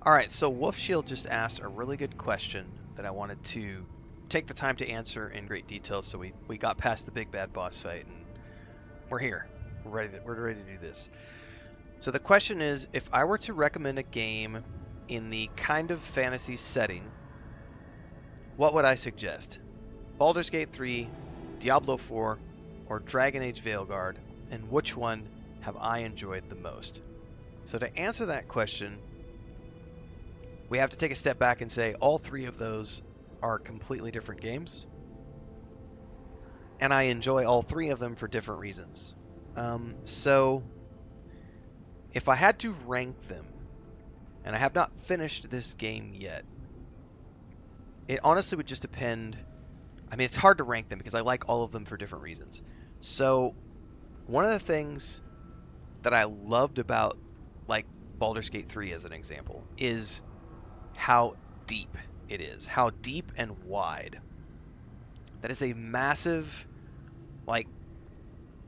All right, so Wolf Shield just asked a really good question that I wanted to take the time to answer in great detail. So we got past the big bad boss fight, and we're here. We're ready to do this. So the question is, if I were to recommend a game in the kind of fantasy setting, what would I suggest? Baldur's Gate 3, Diablo 4, or Dragon Age Veilguard, and which one have I enjoyed the most? So to answer that question, we have to take a step back and say all three of those are completely different games, and I enjoy all three of them for different reasons. So if I had to rank them, and I have not finished this game yet, it honestly would just depend. I mean, it's hard to rank them because I like all of them for different reasons. So one of the things that I loved about like Baldur's Gate 3 as an example is how deep it is, how deep and wide. That is a massive, like,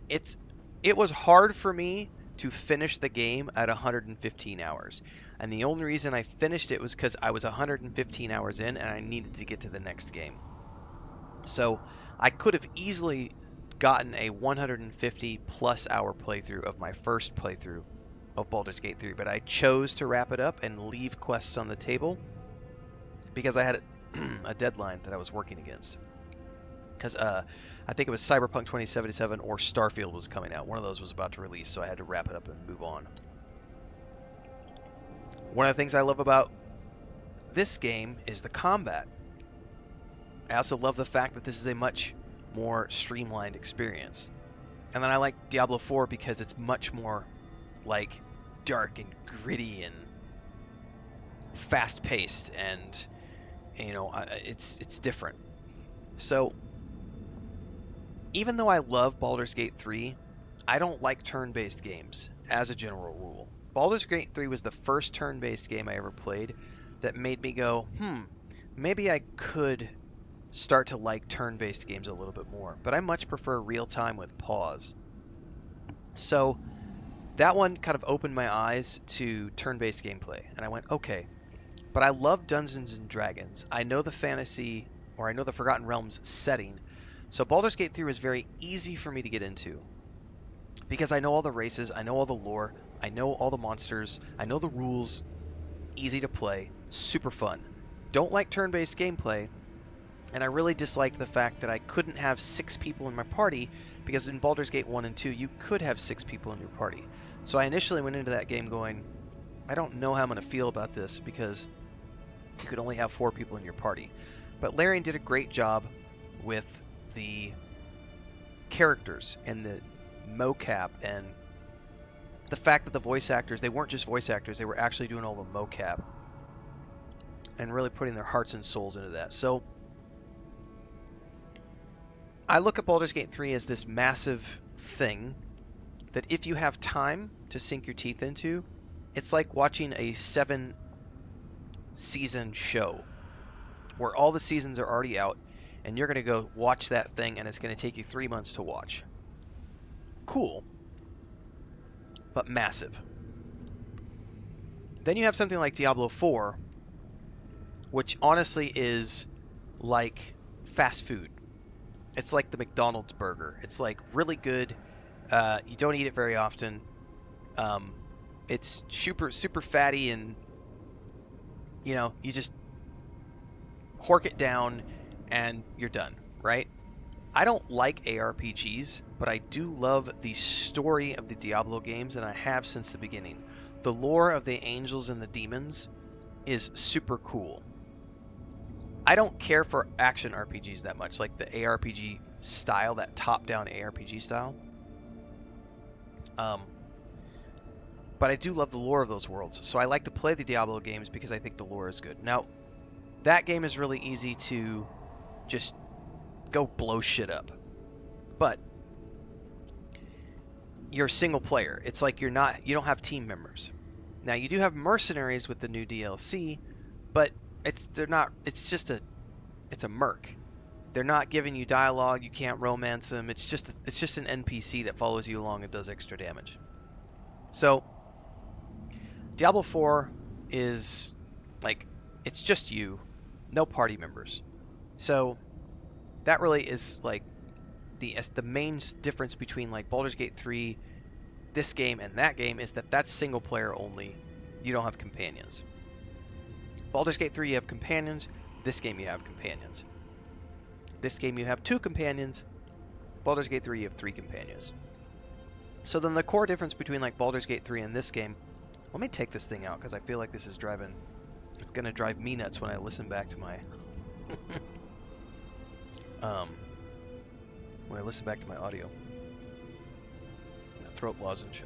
it was hard for me to finish the game at 115 hours. And the only reason I finished it was because I was 115 hours in and I needed to get to the next game. So I could have easily gotten a 150 plus hour playthrough of my first playthrough of Baldur's Gate 3, but I chose to wrap it up and leave quests on the table because I had a deadline that I was working against. Because I think it was Cyberpunk 2077 or Starfield was coming out. One of those was about to release, so I had to wrap it up and move on. One of the things I love about this game is the combat. I also love the fact that this is a much more streamlined experience. And then I like Diablo 4 because it's much more like dark and gritty and fast-paced, and it's different. So even though I love Baldur's Gate 3, I don't like turn-based games as a general rule. Baldur's Gate 3 was the first turn-based game I ever played that made me go, maybe I could start to like turn-based games a little bit more, but I much prefer real-time with pause. So that one kind of opened my eyes to turn-based gameplay, and I went, okay, but I love Dungeons and Dragons. I know the fantasy, or I know the Forgotten Realms setting, so Baldur's Gate 3 was very easy for me to get into because I know all the races, I know all the lore, I know all the monsters, I know the rules, easy to play, super fun. Don't like turn-based gameplay, and I really disliked the fact that I couldn't have 6 people in my party, because in Baldur's Gate 1 and 2, you could have 6 people in your party. So I initially went into that game going, I don't know how I'm going to feel about this, because you could only have 4 people in your party. But Larian did a great job with the characters and the mocap, and the fact that the voice actors, they weren't just voice actors, they were actually doing all the mocap and really putting their hearts and souls into that. So I look at Baldur's Gate 3 as this massive thing that if you have time to sink your teeth into, it's like watching a 7-season show where all the seasons are already out, and you're going to go watch that thing, and it's going to take you 3 months to watch. Cool, but massive. Then you have something like Diablo 4, which honestly is like fast food. It's like the McDonald's burger. It's like really good. You don't eat it very often. It's super fatty, and you just hork it down and you're done, right? I don't like ARPGs, but I do love the story of the Diablo games, and I have since the beginning. The lore of the angels and the demons is super cool. I don't care for action RPGs that much, like the ARPG style, that top-down ARPG style. But I do love the lore of those worlds, so I like to play the Diablo games because I think the lore is good. Now, that game is really easy to just go blow shit up, but you're single player. It's like you don't have team members. Now, you do have mercenaries with the new DLC, but it's a merc. They're not giving you dialogue. You can't romance them. It's just an NPC that follows you along and does extra damage. So Diablo 4 is Like, it's just you, no party members. So that really is like the main difference between like Baldur's Gate 3, this game, and that game is that that's single player only. You don't have companions. Baldur's Gate 3 you have companions. This game you have companions. This game you have 2 companions. Baldur's Gate 3 you have 3 companions. So then the core difference between like Baldur's Gate 3 and this game, let me take this thing out because I feel like this is it's going to drive me nuts when I listen back to my when I listen back to my audio. Throat lozenge.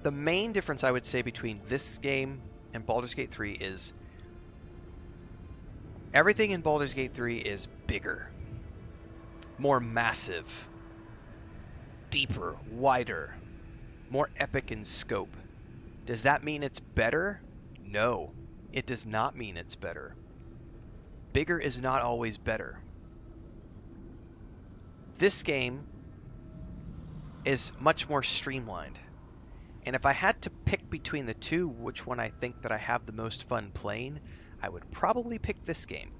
The main difference I would say between this game and Baldur's Gate 3 is everything in Baldur's Gate 3 is bigger, more massive, deeper, wider, more epic in scope. Does that mean it's better? No, it does not mean it's better. Bigger is not always better. This game is much more streamlined. And if I had to pick between the two, which one I think that I have the most fun playing, I would probably pick this game.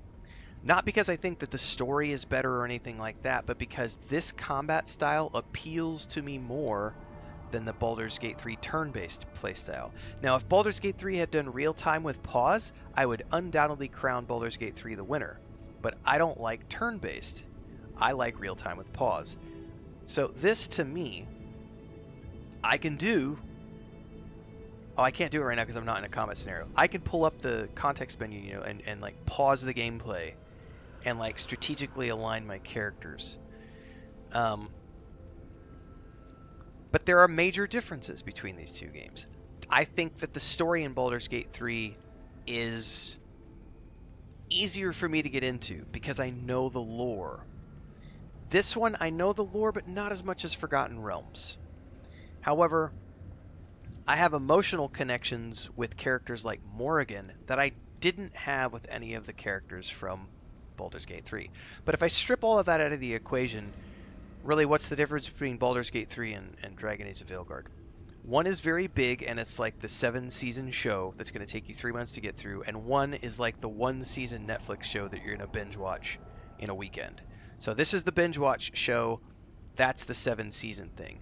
Not because I think that the story is better or anything like that, but because this combat style appeals to me more than the Baldur's Gate 3 turn-based playstyle. Now, if Baldur's Gate 3 had done real-time with pause, I would undoubtedly crown Baldur's Gate 3 the winner. But I don't like turn-based. I like real-time with pause. So this, to me, I can do... Oh, I can't do it right now because I'm not in a combat scenario. I can pull up the context menu, and like pause the gameplay and like strategically align my characters. But there are major differences between these two games. I think that the story in Baldur's Gate 3 is easier for me to get into because I know the lore. This one, I know the lore, but not as much as Forgotten Realms. However, I have emotional connections with characters like Morrigan that I didn't have with any of the characters from Baldur's Gate 3. But if I strip all of that out of the equation, really what's the difference between Baldur's Gate 3 and Dragon Age of Veilguard? One is very big, and it's like the 7-season show that's going to take you 3 months to get through, and one is like the 1-season Netflix show that you're going to binge watch in a weekend. So this is the binge watch show, that's the 7-season thing.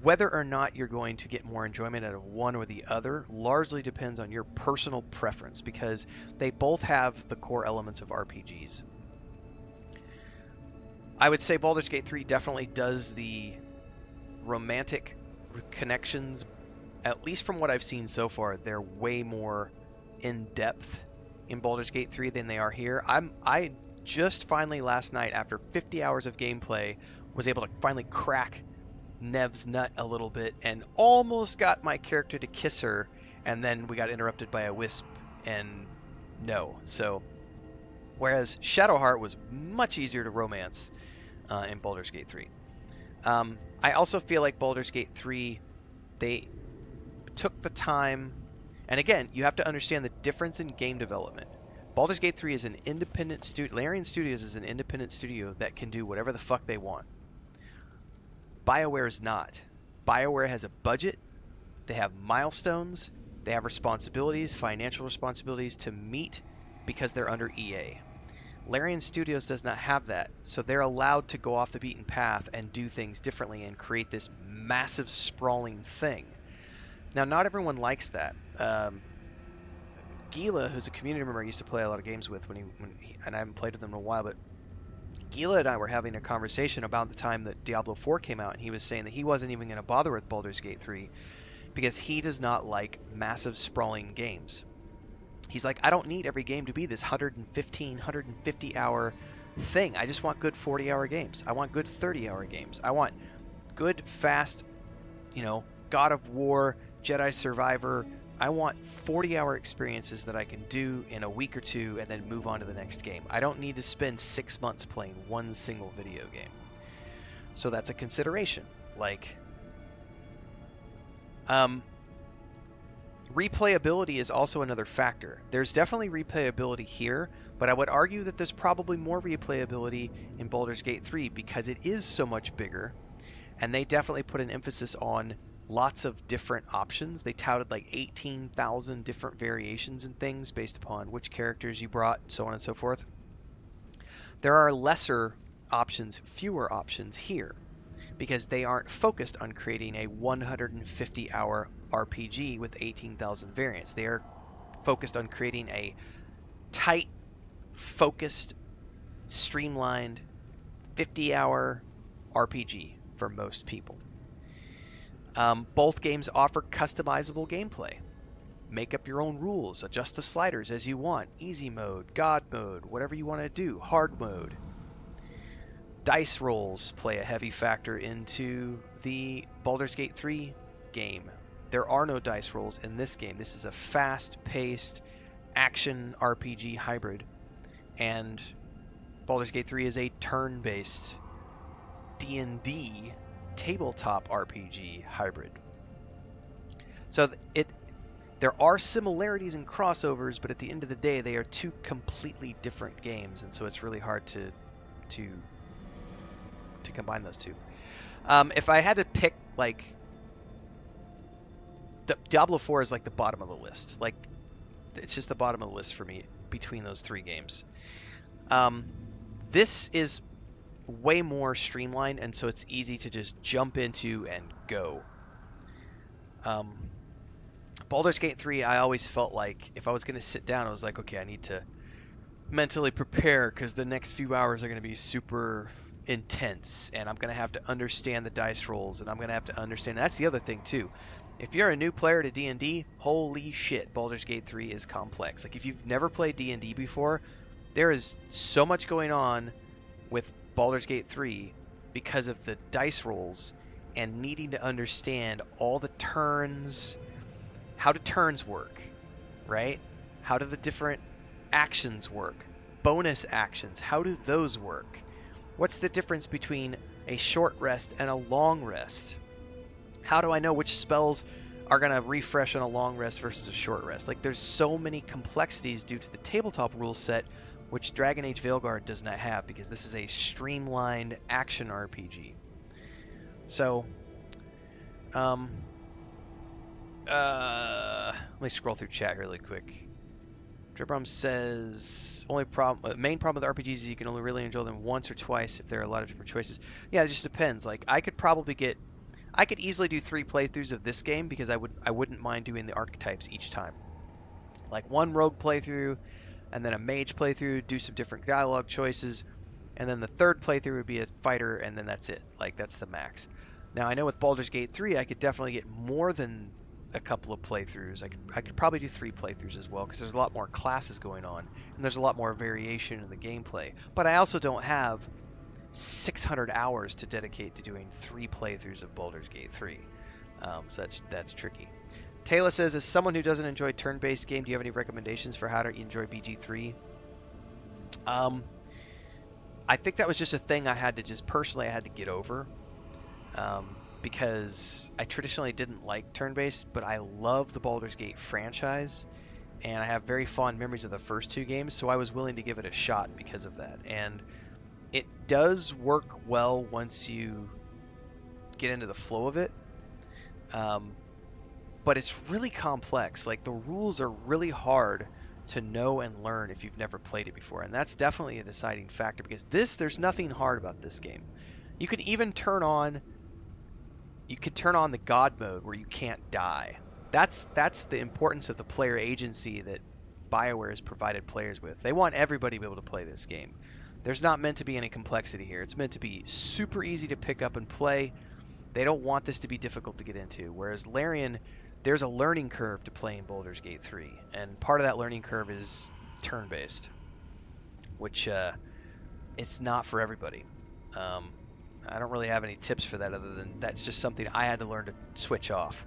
Whether or not you're going to get more enjoyment out of one or the other largely depends on your personal preference, because they both have the core elements of RPGs. I would say Baldur's Gate 3 definitely does the romantic connections, at least from what I've seen so far. They're way more in depth in Baldur's Gate 3 than they are here. I just finally last night, after 50 hours of gameplay, was able to finally crack Nev's nut a little bit and almost got my character to kiss her, and then we got interrupted by a wisp and no. So whereas Shadowheart was much easier to romance in Baldur's Gate 3. I also feel like Baldur's Gate 3, they took the time, and again, you have to understand the difference in game development. Baldur's Gate 3 is an independent studio. Larian Studios is an independent studio that can do whatever the fuck they want. BioWare is not. BioWare has a budget, they have milestones, they have responsibilities, financial responsibilities to meet because they're under EA. Larian Studios does not have that, so they're allowed to go off the beaten path and do things differently and create this massive sprawling thing. Now, not everyone likes that. Gila, who's a community member I used to play a lot of games with and I haven't played with him in a while, but Gila and I were having a conversation about the time that Diablo 4 came out, and he was saying that he wasn't even going to bother with Baldur's Gate 3 because he does not like massive sprawling games. He's like, I don't need every game to be this 150 hour thing. I just want good 40-hour games. I want good 30-hour games. I want good, fast, God of War, Jedi Survivor. I want 40-hour experiences that I can do in a week or two and then move on to the next game. I don't need to spend 6 months playing one single video game. So that's a consideration. Replayability is also another factor. There's definitely replayability here, but I would argue that there's probably more replayability in Baldur's Gate 3 because it is so much bigger, and they definitely put an emphasis on lots of different options. They touted like 18,000 different variations and things based upon which characters you brought, so on and so forth. There are lesser options, fewer options here, because they aren't focused on creating a 150-hour RPG with 18,000 variants. They are focused on creating a tight, focused, streamlined 50-hour RPG for most people. Both games offer customizable gameplay. Make up your own rules, adjust the sliders as you want. Easy mode, God mode, whatever you want to do, hard mode. Dice rolls play a heavy factor into the Baldur's Gate 3 game. There are no dice rolls in this game. This is a fast-paced action RPG hybrid, and Baldur's Gate 3 is a turn-based D&D tabletop RPG hybrid. So there are similarities and crossovers, but at the end of the day, they are two completely different games, and so it's really hard to combine those two. If I had to pick, like, Diablo 4 is like the bottom of the list. Like, it's just the bottom of the list for me between those three games. This is way more streamlined, and so it's easy to just jump into and go. Baldur's Gate 3, I always felt like if I was going to sit down, I was like, okay, I need to mentally prepare because the next few hours are going to be super intense, and I'm going to have to understand the dice rolls, and I'm going to have to understand. That's the other thing too. If you're a new player to D&D, holy shit, Baldur's Gate 3 is complex. Like, if you've never played D&D before, there is so much going on with Baldur's Gate 3 because of the dice rolls and needing to understand all the turns. How do turns work, right? How do the different actions work? Bonus actions, how do those work? What's the difference between a short rest and a long rest? How do I know which spells are going to refresh on a long rest versus a short rest? Like, there's so many complexities due to the tabletop rule set, which Dragon Age Veilguard does not have, because this is a streamlined action RPG. So, let me scroll through chat really quick. Dribrom says, main problem with RPGs is you can only really enjoy them once or twice if there are a lot of different choices. Yeah, it just depends. Like, I could easily do 3 playthroughs of this game because I wouldn't mind doing the archetypes each time. Like, one rogue playthrough, and then a mage playthrough, do some different dialogue choices, and then the third playthrough would be a fighter, and then that's it. Like, that's the max. Now, I know with Baldur's Gate 3, I could definitely get more than a couple of playthroughs. I could probably do 3 playthroughs as well, because there's a lot more classes going on, and there's a lot more variation in the gameplay. But I also don't have 600 hours to dedicate to doing 3 playthroughs of Baldur's Gate 3. So that's tricky. Taylor says, as someone who doesn't enjoy turn-based game, do you have any recommendations for how to enjoy BG3? I think that was just a thing I had to get over. Because I traditionally didn't like turn-based, but I love the Baldur's Gate franchise, and I have very fond memories of the first 2 games, so I was willing to give it a shot because of that. And it does work well once you get into the flow of it, but it's really complex. Like, the rules are really hard to know and learn if you've never played it before, and that's definitely a deciding factor, because there's nothing hard about this game. You can even turn on the God mode where you can't die. That's the importance of the player agency that BioWare has provided players with. They want everybody to be able to play this game. There's not meant to be any complexity here. It's meant to be super easy to pick up and play. They don't want this to be difficult to get into. Whereas Larian, there's a learning curve to playing Baldur's Gate 3. And part of that learning curve is turn-based, which it's not for everybody. I don't really have any tips for that other than that's just something I had to learn to switch off.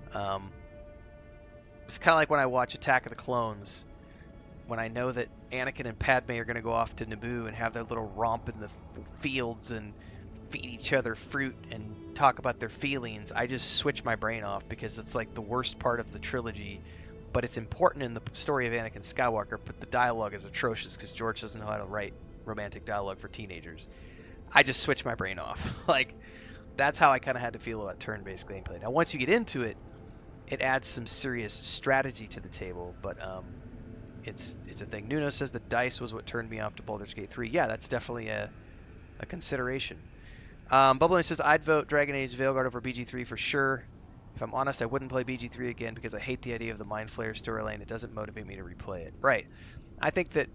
It's kind of like when I watch Attack of the Clones, when I know that Anakin and Padme are going to go off to Naboo and have their little romp in the fields and feed each other fruit and talk about their feelings. I just switch my brain off because it's like the worst part of the trilogy, but it's important in the story of Anakin Skywalker, but the dialogue is atrocious because George doesn't know how to write romantic dialogue for teenagers. I just switch my brain off. Like, that's how I kind of had to feel about turn-based gameplay. Now, once you get into it, it adds some serious strategy to the table, but it's a thing. Nuno says the dice was what turned me off to Baldur's Gate 3. Yeah, that's definitely a consideration. Bubbling says, I'd vote Dragon Age Veilguard over BG3 for sure. If I'm honest, I wouldn't play BG3 again because I hate the idea of the Mind Flayer storyline. It doesn't motivate me to replay it. Right. I think that,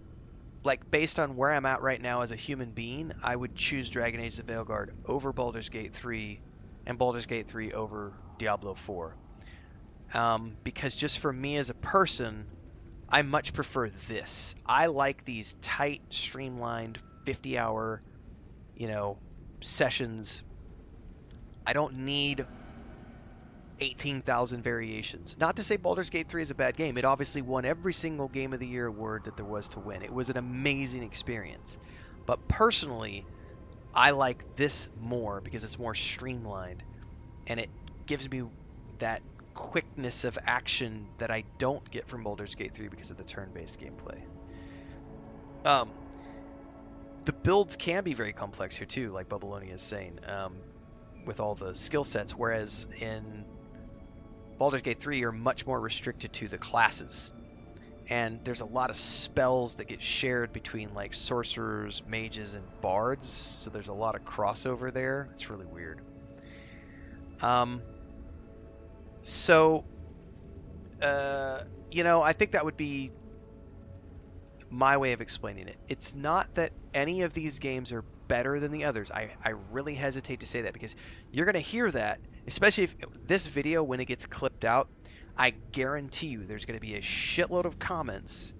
like, based on where I'm at right now as a human being, I would choose Dragon Age the Veilguard over Baldur's Gate 3 and Baldur's Gate 3 over Diablo 4. Because just for me as a person, I much prefer this. I like these tight, streamlined, 50-hour, sessions. I don't need 18,000 variations. Not to say Baldur's Gate 3 is a bad game. It obviously won every single Game of the Year award that there was to win. It was an amazing experience. But personally, I like this more because it's more streamlined. And it gives me that quickness of action that I don't get from Baldur's Gate 3 because of the turn-based gameplay. The builds can be very complex here too, like Bubbleonia is saying, with all the skill sets, whereas in Baldur's Gate 3 you're much more restricted to the classes. And there's a lot of spells that get shared between like sorcerers, mages, and bards, so there's a lot of crossover there. It's really weird. I think that would be my way of explaining it. It's not that any of these games are better than the others. I really hesitate to say that because you're going to hear that, especially if this video, when it gets clipped out, I guarantee you there's going to be a shitload of comments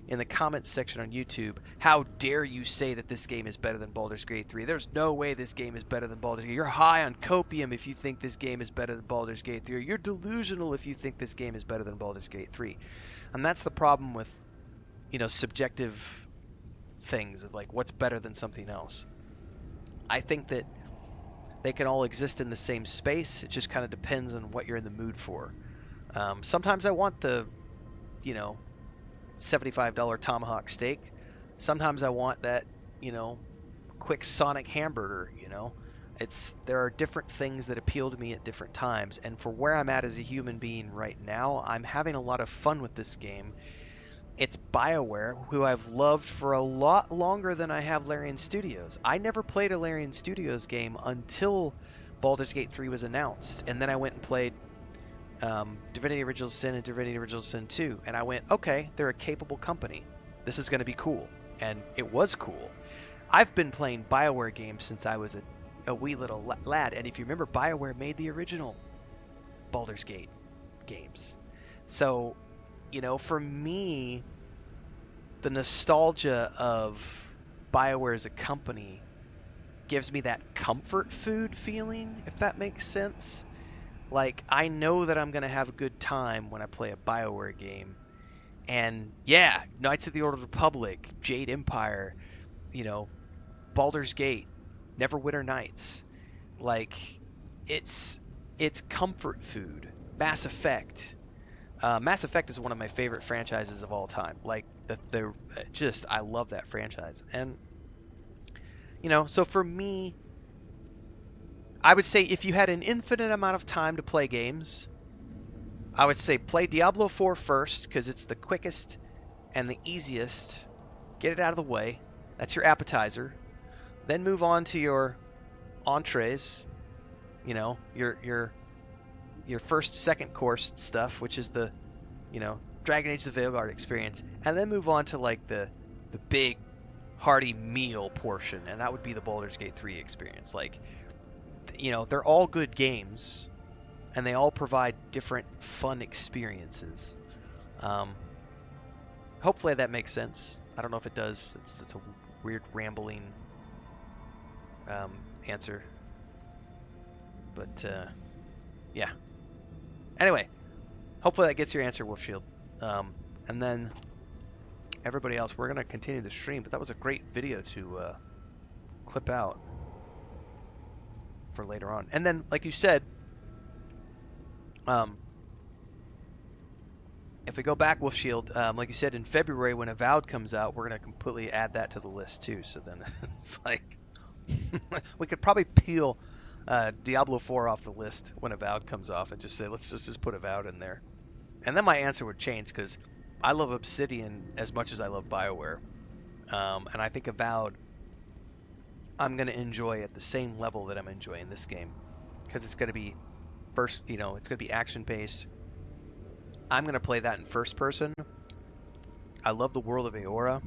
in the comments section on YouTube. How dare you say that this game is better than Baldur's Gate 3? There's no way this game is better than Baldur's Gate. You're high on copium if you think this game is better than Baldur's Gate 3. You're delusional if you think this game is better than Baldur's Gate 3. And that's the problem with, subjective things of like what's better than something else. I think that they can all exist in the same space. It just kind of depends on what you're in the mood for. Sometimes I want the, $75 tomahawk steak. Sometimes I want that, quick Sonic hamburger, there are different things that appeal to me at different times. And for where I'm at as a human being right now, I'm having a lot of fun with this game. It's BioWare, who I've loved for a lot longer than I have Larian Studios. I never played a Larian Studios game until Baldur's Gate 3 was announced. And then I went and played Divinity Original Sin and Divinity Original Sin 2. And I went, okay, they're a capable company. This is going to be cool. And it was cool. I've been playing BioWare games since I was a wee little lad. And if you remember, BioWare made the original Baldur's Gate games. So, for me, the nostalgia of BioWare as a company gives me that comfort food feeling, if that makes sense. Like, I know that I'm going to have a good time when I play a BioWare game. And, yeah, Knights of the Old Republic, Jade Empire, Baldur's Gate, Neverwinter Nights. Like, it's comfort food. Mass Effect. Mass Effect is one of my favorite franchises of all time. Like, I love that franchise. And, so for me, I would say if you had an infinite amount of time to play games, I would say play Diablo 4 first, because it's the quickest and the easiest. Get it out of the way. That's your appetizer. Then move on to your entrees, your first, second course stuff, which is the, Dragon Age the Veilguard experience, and then move on to like the big hearty meal portion, and that would be the Baldur's Gate 3 experience. Like, they're all good games, and they all provide different fun experiences. Hopefully that makes sense. I don't know if it does. It's a weird rambling answer, but yeah. Anyway, hopefully that gets your answer, Wolfshield. And then everybody else, we're going to continue the stream, but that was a great video to clip out for later on. And then, like you said, if we go back, Wolfshield, like you said, in February when Avowed comes out, we're going to completely add that to the list too. So then it's like we could probably peel Diablo 4 off the list when Avowed comes off, and just say let's just put Avowed in there. And then my answer would change because I love Obsidian as much as I love BioWare, and I think Avowed I'm going to enjoy at the same level that I'm enjoying this game because it's going to be first, it's going to be action based. I'm going to play that in first person. I love the world of Aora.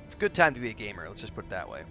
It's a good time to be a gamer. Let's just put it that way.